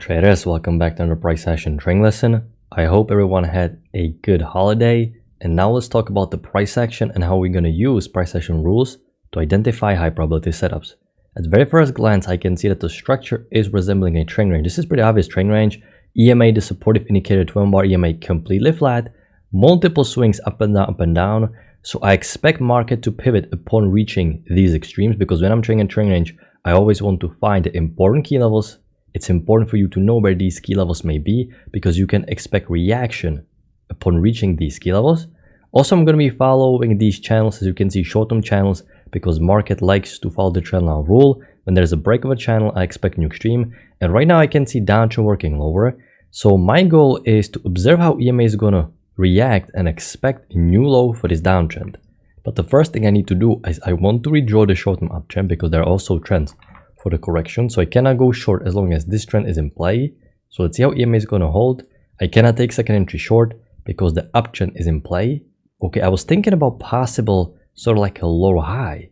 Traders, welcome back to another price action trading lesson. I hope everyone had a good holiday. And now let's talk about the price action and how we're going to use price action rules to identify high probability setups. At the very first glance, I can see that the structure is resembling a trend range. This is pretty obvious trend range. EMA, the supportive indicator, 12-bar EMA completely flat. Multiple swings up and down, up and down. So I expect market to pivot upon reaching these extremes, because when I'm trading a trend range, I always want to find the important key levels. It's important for you to know where these key levels may be, because you can expect reaction upon reaching these key levels. Also, I'm going to be following these channels, as you can see, short-term channels, because market likes to follow the trend line rule. When there's a break of a channel, I expect a new extreme. And right now I can see downtrend working lower. So my goal is to observe how EMA is going to react and expect a new low for this downtrend. But the first thing I need to do is I want to redraw the short-term uptrend, because there are also trends for the correction. So I cannot go short as long as this trend is in play. So let's see how EMA is going to hold. I cannot take second entry short because the uptrend is in play. Okay, I was thinking about possible sort of like a lower high,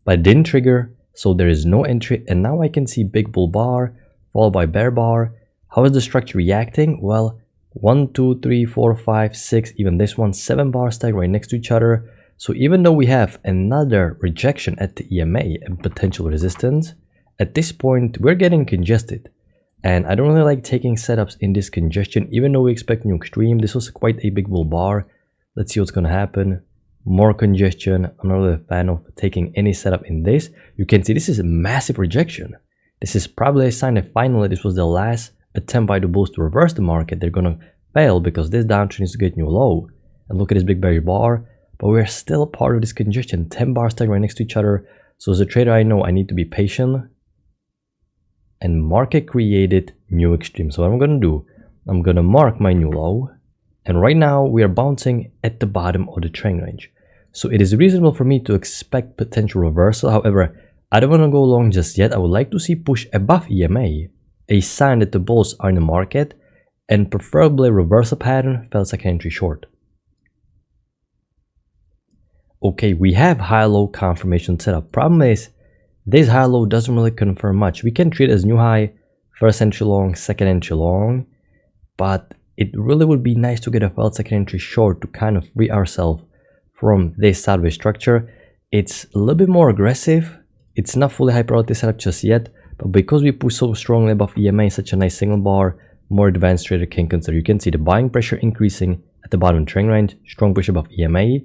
but it didn't trigger, so there is no entry. And now I can see big bull bar followed by bear bar. How is the structure reacting? Well, 1, 2, 3, 4, 5, 6, even this one, 7 bar stack right next to each other. So even though we have another rejection at the EMA and potential resistance, at this point we're getting congested. And I don't really like taking setups in this congestion, even though we expect new extreme. This was quite a big bull bar. Let's see what's going to happen. More congestion. I'm not really a fan of taking any setup in this. You can see this is a massive rejection. This is probably a sign that finally this was the last attempt by the bulls to reverse the market. They're going to fail because this downtrend is to get new low. And look at this big bearish bar. But we're still part of this congestion. 10 bars stacked right next to each other. So as a trader, I know I need to be patient. And market created new extreme. So what I'm going to do, I'm going to mark my new low. And right now we are bouncing at the bottom of the trend range. So it is reasonable for me to expect potential reversal. However, I don't want to go long just yet. I would like to see push above EMA, a sign that the bulls are in the market, and preferably reversal pattern, fell second entry short. Okay, we have high-low confirmation setup. Problem is, this high-low doesn't really confirm much. We can treat it as new high, first entry long, second entry long, but it really would be nice to get a failed second entry short to kind of free ourselves from this sideways structure. It's a little bit more aggressive. It's not fully high probability setup just yet, but because we push so strongly above EMA, such a nice single bar, more advanced trader can consider. You can see the buying pressure increasing at the bottom trend range, strong push above EMA.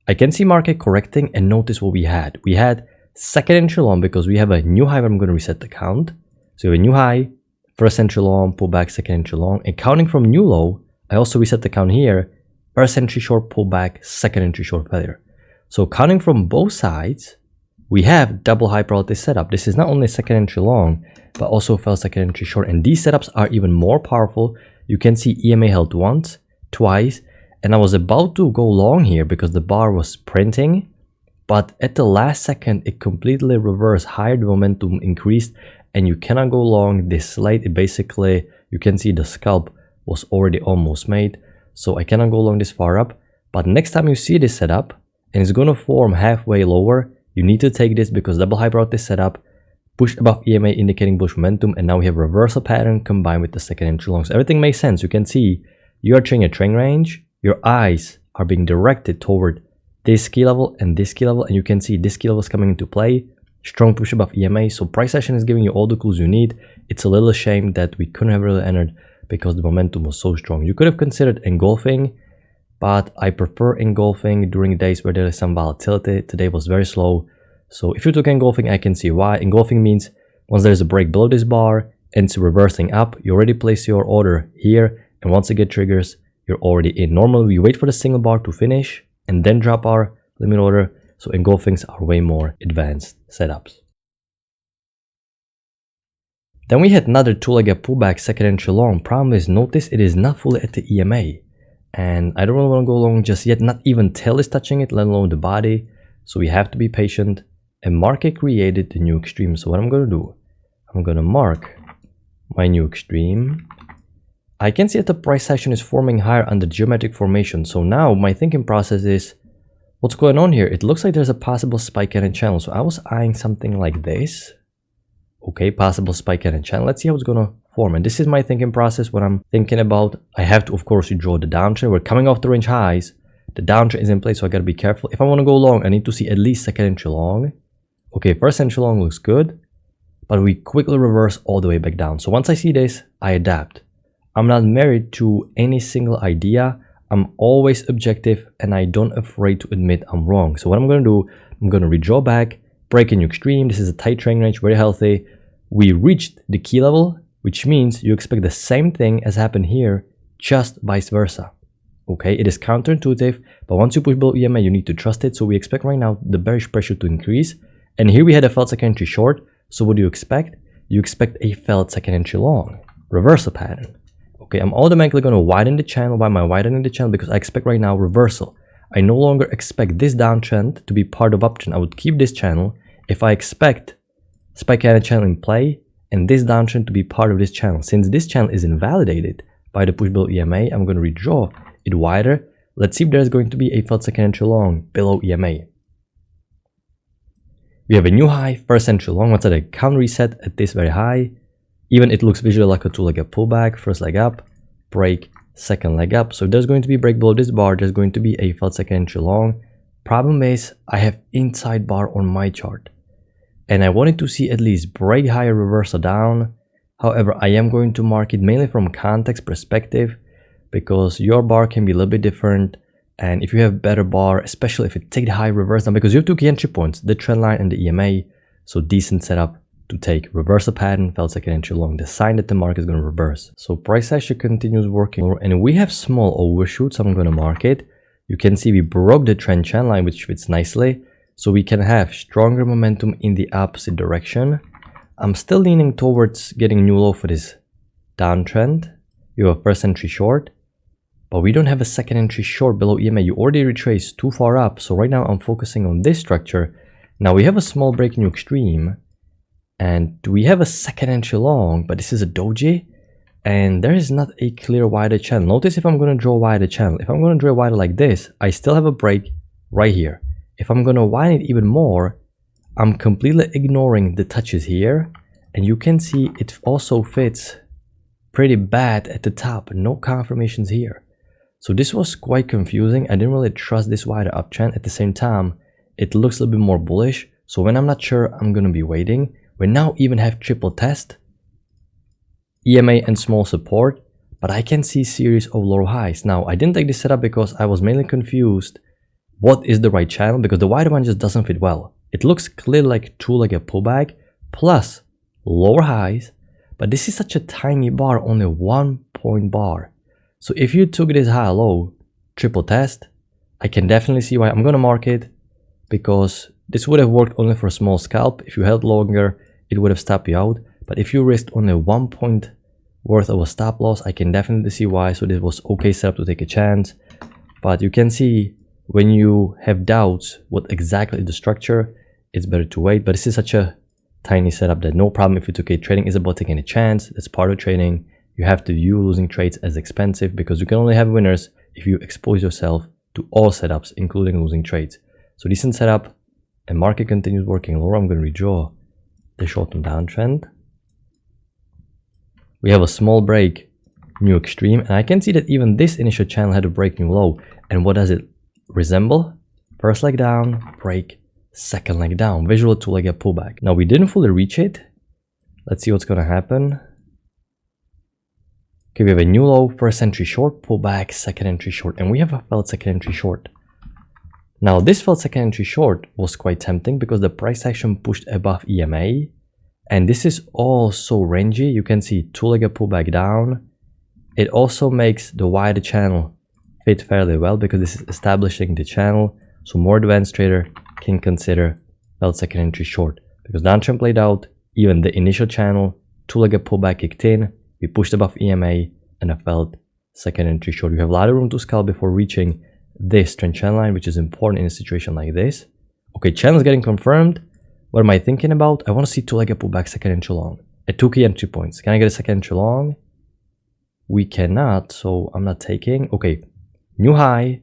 I can see market correcting, and notice what we had. We had second entry long because we have a new high where I'm going to reset the count. So we have a new high, first entry long, pull back, second entry long, and counting from new low, I also reset the count here, first entry short, pull back, second entry short failure. So counting from both sides, we have double high probability setup. This is not only second entry long, but also fell second entry short. And these setups are even more powerful. You can see EMA held once, twice, and I was about to go long here because the bar was printing. But at the last second, it completely reversed, higher the momentum increased, and you cannot go long this late. It basically, you can see the scalp was already almost made. So I cannot go long this far up. But next time you see this setup, and it's going to form halfway lower, you need to take this because double high probability setup, push above EMA indicating bullish momentum, and now we have reversal pattern combined with the second entry long. So everything makes sense. You can see you are trading a trend range. Your eyes are being directed toward this key level and this key level, and you can see this key level is coming into play. Strong push above EMA. So price action is giving you all the clues you need. It's a little shame that we couldn't have really entered because the momentum was so strong. You could have considered engulfing, but I prefer engulfing during days where there is some volatility. Today was very slow. So if you took engulfing, I can see why. Engulfing means once there's a break below this bar and it's reversing up, you already place your order here, and once it gets triggers, you're already in. Normally we wait for the single bar to finish and then drop our limit order. So engulfings are way more advanced setups. Then we had another two-legged pullback, second entry long. Problem is, notice it is not fully at the EMA. And I don't really want to go long just yet. Not even tail is touching it, let alone the body. So we have to be patient. And market created the new extreme. So what I'm going to do, I'm going to mark my new extreme. I can see that the price action is forming higher under geometric formation. So now my thinking process is, what's going on here? It looks like there's a possible spike in a channel. So I was eyeing something like this. Okay, possible spike in a channel. Let's see how it's going to form. And this is my thinking process when I'm thinking about, I have to, of course, draw the downtrend. We're coming off the range highs. The downtrend is in place, so I got to be careful. If I want to go long, I need to see at least second entry long. Okay, first entry long looks good, but we quickly reverse all the way back down. So once I see this, I adapt. I'm not married to any single idea. I'm always objective, and I don't afraid to admit I'm wrong. So what I'm going to do, I'm going to redraw back, break a new extreme. This is a tight trading range, very healthy. We reached the key level, which means you expect the same thing as happened here, just vice versa. Okay, it is counterintuitive, but once you push below EMA, you need to trust it. So we expect right now the bearish pressure to increase. And here we had a failed second entry short. So what do you expect? You expect a failed second entry long. Reversal pattern. Okay, I'm automatically going to widen the channel. Why am I widening the channel? Because I expect right now reversal. I no longer expect this downtrend to be part of uptrend. I would keep this channel if I expect spike candle channel in play and this downtrend to be part of this channel. Since this channel is invalidated by the push below EMA, I'm going to redraw it wider. Let's see if there's going to be a failed second entry long below EMA. We have a new high, first entry long. Once I count reset at this very high, even it looks visually like a two-leg pullback. First leg up, break, second leg up. So if there's going to be break below this bar, there's going to be a failed second entry long. Problem is, I have inside bar on my chart, and I wanted to see at least break higher, reversal down. However, I am going to mark it mainly from context perspective, because your bar can be a little bit different. And if you have better bar, especially if it take the high reverse down, because you have two key entry points, the trend line and the EMA. So decent setup to take reversal pattern, failed second entry long, the sign that the market is going to reverse. So price action continues working, and we have small overshoots. I'm going to mark it. You can see we broke the trend channel line, which fits nicely. So we can have stronger momentum in the opposite direction. I'm still leaning towards getting a new low for this downtrend. You have a first entry short, but we don't have a second entry short below EMA. You already retraced too far up. So right now I'm focusing on this structure. Now we have a small break in new extreme, and we have a second entry long, but this is a doji, and there is not a clear wider channel. Notice if I'm going to draw wider channel, if I'm going to draw wider like this, I still have a break right here. If I'm going to widen it even more, I'm completely ignoring the touches here, and you can see it also fits pretty bad at the top. No confirmations here. So this was quite confusing. I didn't really trust this wider uptrend. At the same time, it looks a little bit more bullish. So when I'm not sure, I'm going to be waiting. We now even have triple test, EMA and small support, but I can see series of low highs. Now, I didn't take this setup because I was mainly confused what is the right channel, because the wider one just doesn't fit well. It looks clearly like two-legged pullback plus lower highs, but this is such a tiny bar, only 1 point bar. So if you took this high low, triple test, I can definitely see why I'm going to mark it, because this would have worked only for a small scalp. If you held longer, it would have stopped you out. But if you risked only 1 point worth of a stop loss, I can definitely see why. So this was okay setup to take a chance. But you can see when you have doubts what exactly is the structure, it's better to wait. But this is such a tiny setup that no problem if you took it. Trading is about taking a chance. That's part of trading. You have to view losing trades as expensive, because you can only have winners if you expose yourself to all setups, including losing trades. So decent setup, and market continues working lower. I'm going to redraw the short-term downtrend. We have a small break, new extreme, and I can see that even this initial channel had a break new low. And what does it resemble? First leg down, break, second leg down, visual two-legged pullback. Now we didn't fully reach it. Let's see what's going to happen. Okay, we have a new low, first entry short, pullback, second entry short, and we have a failed second entry short. Now this failed second entry short was quite tempting because the price action pushed above EMA, and this is all so rangy. You can see two-legged pullback down. It also makes the wider channel fit fairly well because this is establishing the channel, so more advanced trader can consider failed second entry short, because downtrend played out, even the initial channel, two-legged pullback kicked in, we pushed above EMA, and a failed second entry short. You have a lot of room to scalp before reaching this trend channel line, which is important in a situation like this. Okay, channel is getting confirmed. What am I thinking about? I want to see two-legged pullback second entry long at 2 key entry points. Can I get a second entry long? We cannot, so I'm not taking. Okay, new high,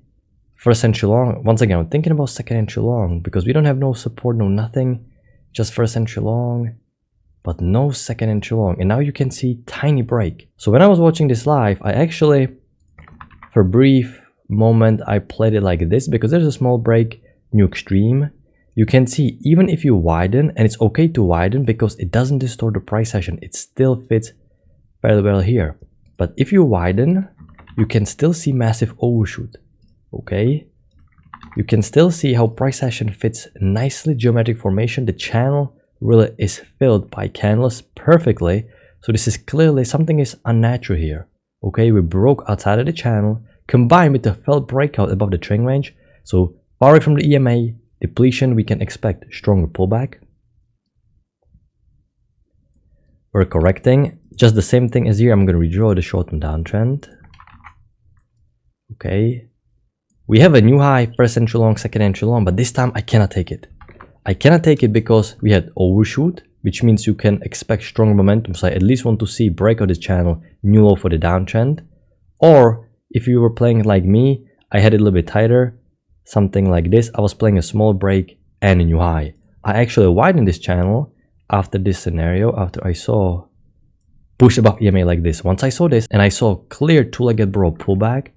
first entry long. Once again, I'm thinking about second entry long because we don't have no support, no nothing, just first entry long. but no second entry long. And now you can see tiny break. So when I was watching this live, I actually, for a brief moment, I played it like this because there's a small break, new extreme. You can see even if you widen, and it's okay to widen because it doesn't distort the price action, it still fits very well here. But if you widen, you can still see massive overshoot. Okay, you can still see how price action fits nicely, geometric formation. The channel really is filled by candles perfectly. So this is clearly something is unnatural here. Okay, we broke outside of the channel, combined with the failed breakout above the trend range. So far away from the EMA depletion, we can expect stronger pullback. We're correcting. Just the same thing as here. I'm going to redraw the short-term downtrend. Okay. We have a new high, first entry long, second entry long, but this time I cannot take it. I cannot take it because we had overshoot, which means you can expect strong momentum. So I at least want to see break out this channel, new low for the downtrend. Or if you were playing like me, I had it a little bit tighter, something like this. I was playing a small break and a new high. I actually widened this channel after this scenario, after I saw push above EMA like this. Once I saw this and I saw clear two-legged bro pullback,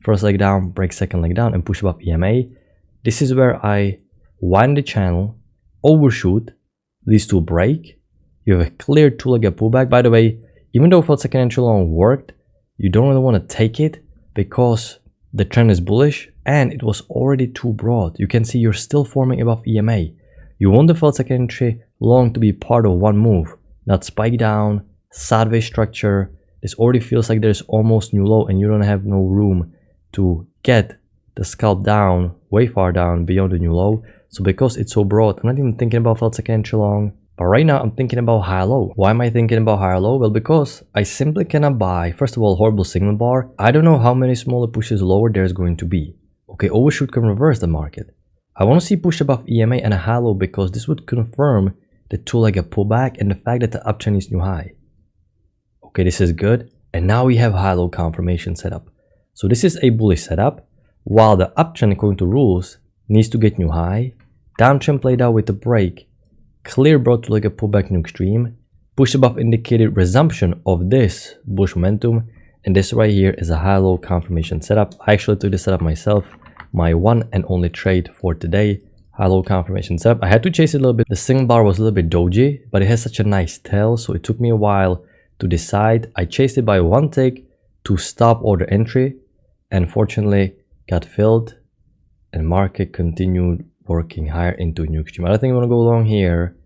first leg down, break second leg down, and push above EMA. This is where I wind the channel, overshoot, leads to a break. You have a clear two-legged pullback. By the way, even though failed second entry long worked, you don't really want to take it because the trend is bullish and it was already too broad. You can see you're still forming above EMA. You want the failed second entry long to be part of one move, not spike down, sideways structure. This already feels like there's almost new low and you don't have no room to get the scalp down, way far down beyond the new low. So because it's so broad, I'm not even thinking about failed second entry long. But right now I'm thinking about high low. Why am I thinking about higher low? Well, because I simply cannot buy, first of all, horrible signal bar. I don't know how many smaller pushes lower there's going to be. Okay, overshoot can reverse the market. I want to see push above EMA and a high low because this would confirm the two-legged pullback and the fact that the uptrend is new high. Okay, this is good. And now we have high low confirmation setup. So this is a bullish setup, while the uptrend according to rules needs to get new high. Downtrend played out with a break, clear broad two-legged pullback new extreme, push above indicated resumption of this bullish momentum, and this right here is a high low confirmation setup. I actually took this setup myself, my one and only trade for today, high low confirmation setup. I had to chase it a little bit. The signal bar was a little bit doji, but it has such a nice tail, so it took me a while to decide. I chased it by one tick to stop order entry, and fortunately got filled and market continued working higher into a new extreme. I don't think you want to go long here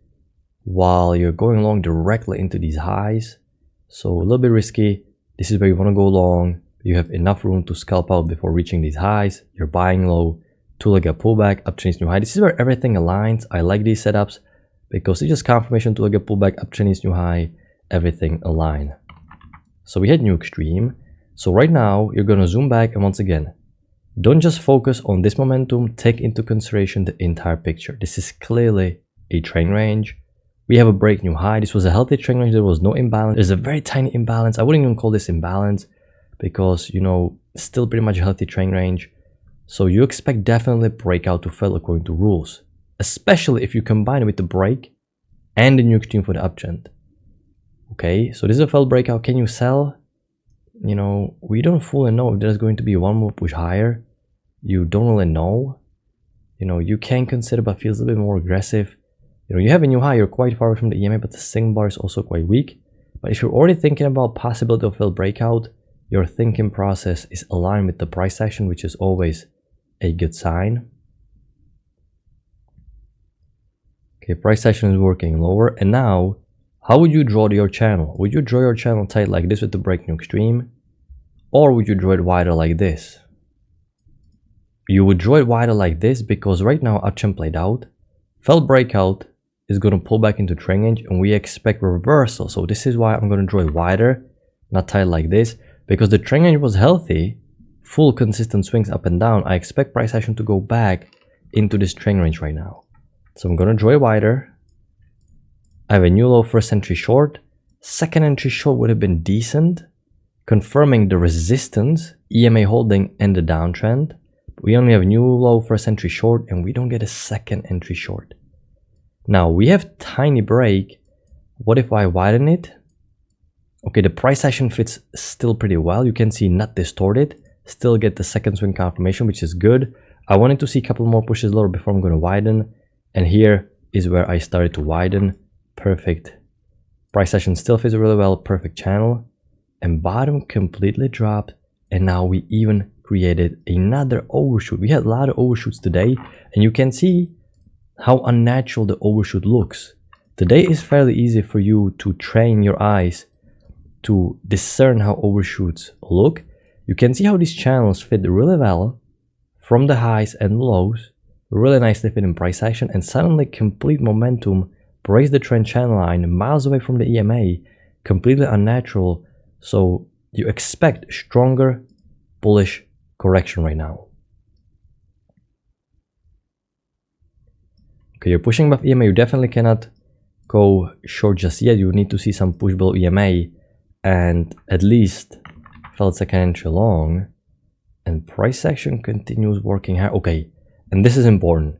while you're going long directly into these highs, so a little bit risky. This is where you want to go long. You have enough room to scalp out before reaching these highs. You're buying low, two-legged pullback, uptrend new high. This is where everything aligns. I like these setups because it's just confirmation, two-legged pullback, uptrend new high, everything align. So we had new extreme. So right now you're going to zoom back, and once again, don't just focus on this momentum, take into consideration the entire picture. This is clearly a trend range. We have a break new high. This was a healthy trend range. There was no imbalance. There's a very tiny imbalance. I wouldn't even call this imbalance because, you know, still pretty much a healthy trend range. So you expect definitely breakout to fail according to rules, especially if you combine it with the break and the new extreme for the uptrend. Okay, so this is a failed breakout. Can you sell? You know, we don't fully know if there's going to be one more push higher. You don't really know. You know, you can consider, but feels a little bit more aggressive. You know, you have a new high, you're quite far away from the EMA, but the signal bar is also quite weak. But if you're already thinking about possibility of failed breakout, your thinking process is aligned with the price action, which is always a good sign. Okay, price action is working lower. And now, how would you draw your channel? Would you draw your channel tight like this with the break new extreme? Or would you draw it wider like this? You would draw it wider like this because right now uptrend played out. Failed breakout is going to pull back into trend range and we expect reversal. So this is why I'm going to draw it wider, not tight like this, because the trend range was healthy, full consistent swings up and down. I expect price action to go back into this trend range right now. So I'm going to draw it wider. I have a new low first entry short. Second entry short would have been decent, confirming the resistance, EMA holding, and the downtrend. We only have new low first entry short and we don't get a second entry short. Now we have tiny break, What if I widen it? Okay, the price action fits still pretty well. You can see not distorted, still get the second swing confirmation, which is good. I wanted to see a couple more pushes lower before I'm going to widen. And here is where I started to widen. Perfect. Price action still fits really well, perfect channel. And bottom completely dropped. And now we even created another overshoot. We had a lot of overshoots today. And you can see how unnatural the overshoot looks. Today is fairly easy for you to train your eyes to discern how overshoots look. You can see how these channels fit really well from the highs and lows, really nicely fit in price action, and suddenly complete momentum breaks the trend channel line miles away from the EMA, completely unnatural. So you expect stronger bullish correction right now. Okay, you're pushing above EMA. You definitely cannot go short just yet. You need to see some push below EMA and at least felt second entry long, and price action continues working hard. Okay, and this is important.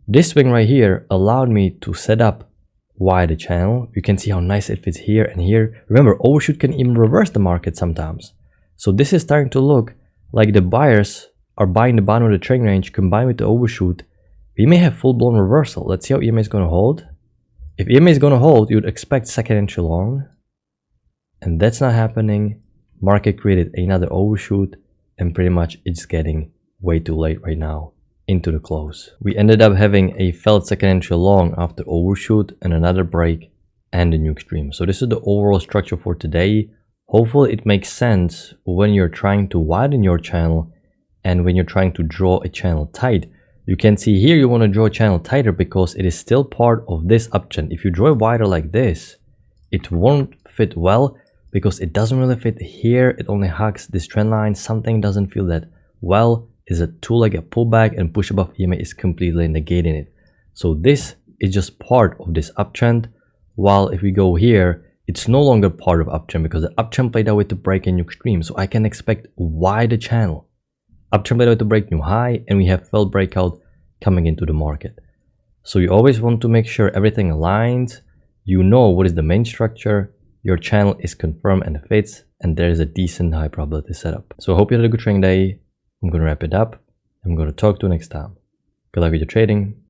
This swing right here allowed me to set up wide the channel. You can see how nice it fits here and here. Remember, overshoot can even reverse the market sometimes. So this is starting to look like the buyers are buying the bottom of the trend range combined with the overshoot. We may have full-blown reversal. Let's see how EMA is going to hold. If EMA is going to hold, you'd expect second entry long. And that's not happening. Market created another overshoot, and pretty much it's getting way too late right now into the close. We ended up having a failed second entry long after overshoot and another break and a new extreme. So this is the overall structure for today. Hopefully it makes sense when you're trying to widen your channel and when you're trying to draw a channel tight. You can see here you want to draw a channel tighter because it is still part of this uptrend. If you draw it wider like this, it won't fit well because it doesn't really fit here. It only hugs this trend line. Something doesn't feel that well. Is a two-legged pullback, and push above EMA is completely negating it. So this is just part of this uptrend. While if we go here, it's no longer part of uptrend because the uptrend played out with the break and new extreme. So I can expect wider channel. Uptrend played out with the break, new high, and we have failed breakout coming into the market. So you always want to make sure everything aligns. You know what is the main structure. Your channel is confirmed and fits, and there is a decent high probability setup. So I hope you had a good trading day. I'm going to wrap it up. I'm going to talk to you next time. Good luck with your trading.